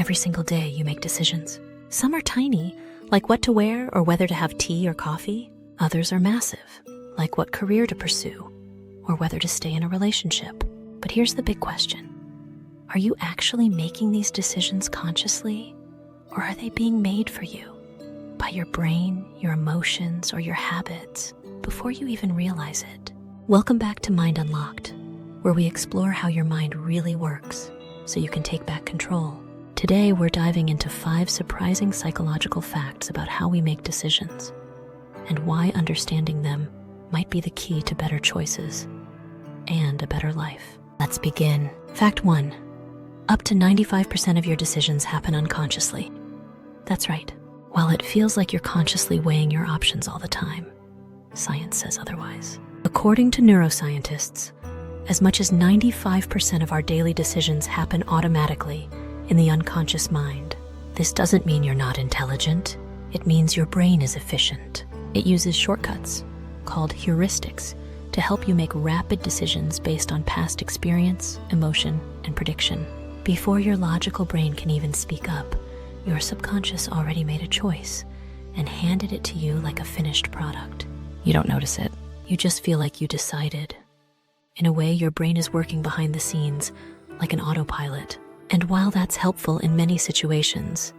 Every single day you make decisions. Some are tiny, like what to wear or whether to have tea or coffee. Others are massive, like what career to pursue or whether to stay in a relationship. But here's the big question. Are you actually making these decisions consciously, or are they being made for you by your brain, your emotions, or your habits before you even realize it? Welcome back to Mind Unlocked, where we explore how your mind really works so you can take back control. Today, we're diving into 5 surprising psychological facts about how we make decisions and why understanding them might be the key to better choices and a better life. Let's begin. Fact 1. Up to 95% of your decisions happen unconsciously. That's right. While it feels like you're consciously weighing your options all the time, science says otherwise. According to neuroscientists, as much as 95% of our daily decisions happen automatically in the unconscious mind. This doesn't mean you're not intelligent. It means your brain is efficient. It uses shortcuts, called heuristics, to help you make rapid decisions based on past experience, emotion, and prediction. Before your logical brain can even speak up, your subconscious already made a choice and handed it to you like a finished product. You don't notice it. You just feel like you decided. In a way, your brain is working behind the scenes, like an autopilot. And while that's helpful in many situations,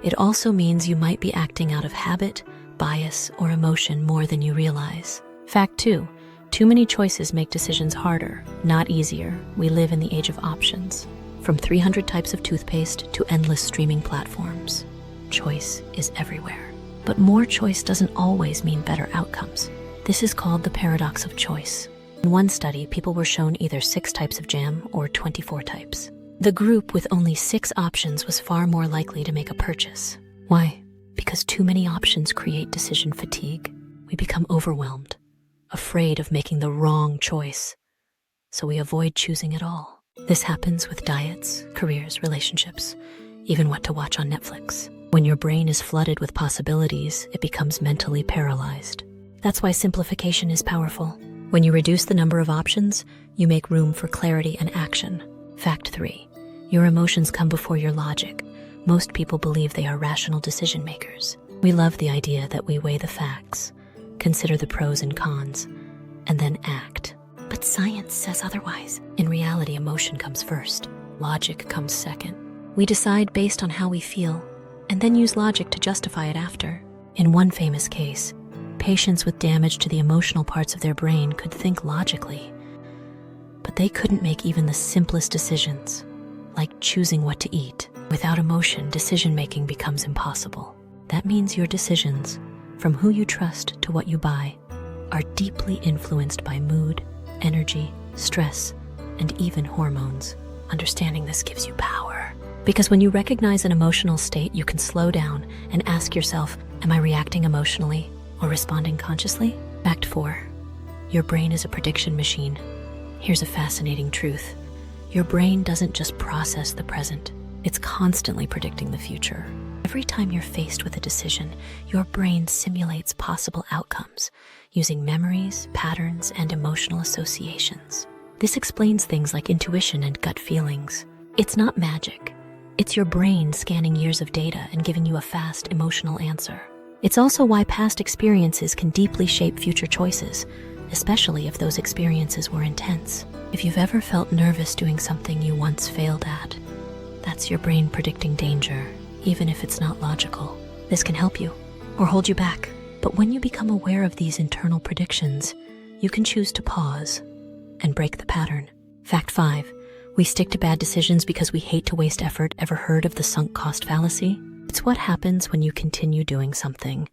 it also means you might be acting out of habit, bias, or emotion more than you realize. Fact 2. Too many choices make decisions harder, not easier. We live in the age of options. From 300 types of toothpaste to endless streaming platforms, choice is everywhere. But more choice doesn't always mean better outcomes. This is called the paradox of choice. In one study, people were shown either 6 types of jam or 24 types. The group with only 6 options was far more likely to make a purchase. Why? Because too many options create decision fatigue. We become overwhelmed, afraid of making the wrong choice, so we avoid choosing at all. This happens with diets, careers, relationships, even what to watch on Netflix. When your brain is flooded with possibilities, it becomes mentally paralyzed. That's why simplification is powerful. When you reduce the number of options, you make room for clarity and action. Fact 3. Your emotions come before your logic. Most people believe they are rational decision makers. We love the idea that we weigh the facts, consider the pros and cons, and then act. But science says otherwise. In reality, emotion comes first. Logic comes second. We decide based on how we feel, and then use logic to justify it after. In one famous case, patients with damage to the emotional parts of their brain could think logically, but they couldn't make even the simplest decisions, like choosing what to eat. Without emotion, decision-making becomes impossible. That means your decisions, from who you trust to what you buy, are deeply influenced by mood, energy, stress, and even hormones. Understanding this gives you power. Because when you recognize an emotional state, you can slow down and ask yourself, am I reacting emotionally or responding consciously? Fact 4. Your brain is a prediction machine. Here's a fascinating truth. Your brain doesn't just process the present, it's constantly predicting the future. Every time you're faced with a decision, your brain simulates possible outcomes using memories, patterns, and emotional associations. This explains things like intuition and gut feelings. It's not magic. It's your brain scanning years of data and giving you a fast, emotional answer. It's also why past experiences can deeply shape future choices, especially if those experiences were intense. If you've ever felt nervous doing something you once failed at, that's your brain predicting danger, even if it's not logical. This can help you or hold you back. But when you become aware of these internal predictions, you can choose to pause and break the pattern. Fact 5. We stick to bad decisions because we hate to waste effort. Ever heard of the sunk cost fallacy? It's what happens when you continue doing something,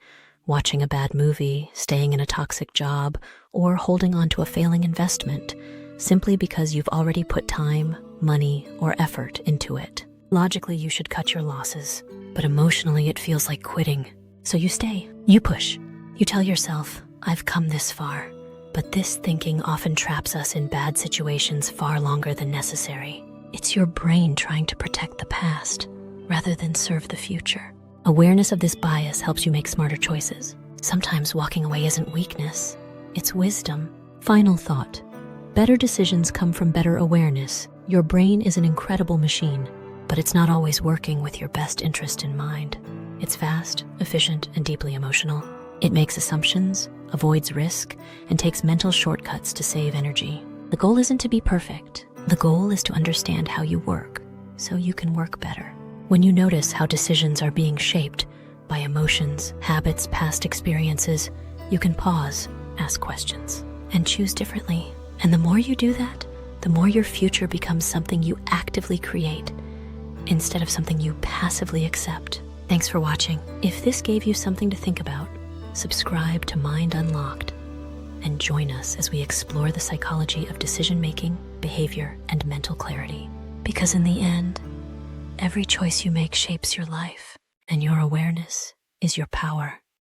watching a bad movie, staying in a toxic job, or holding on to a failing investment, simply because you've already put time, money, or effort into it. Logically, you should cut your losses, but emotionally it feels like quitting. So you stay, you push. You tell yourself, I've come this far. But this thinking often traps us in bad situations far longer than necessary. It's your brain trying to protect the past rather than serve the future. Awareness of this bias helps you make smarter choices. Sometimes walking away isn't weakness, it's wisdom. Final thought. Better decisions come from better awareness. Your brain is an incredible machine. but it's not always working with your best interest in mind. It's fast, efficient, and deeply emotional. It makes assumptions, avoids risk, and takes mental shortcuts to save energy. The goal isn't to be perfect. The goal is to understand how you work so you can work better. When you notice how decisions are being shaped by emotions, habits, past experiences, you can pause, ask questions, and choose differently. And the more you do that, the more your future becomes something you actively create instead of something you passively accept. Thanks for watching. If this gave you something to think about, subscribe to Mind Unlocked and join us as we explore the psychology of decision-making, behavior, and mental clarity. Because in the end, every choice you make shapes your life, and your awareness is your power.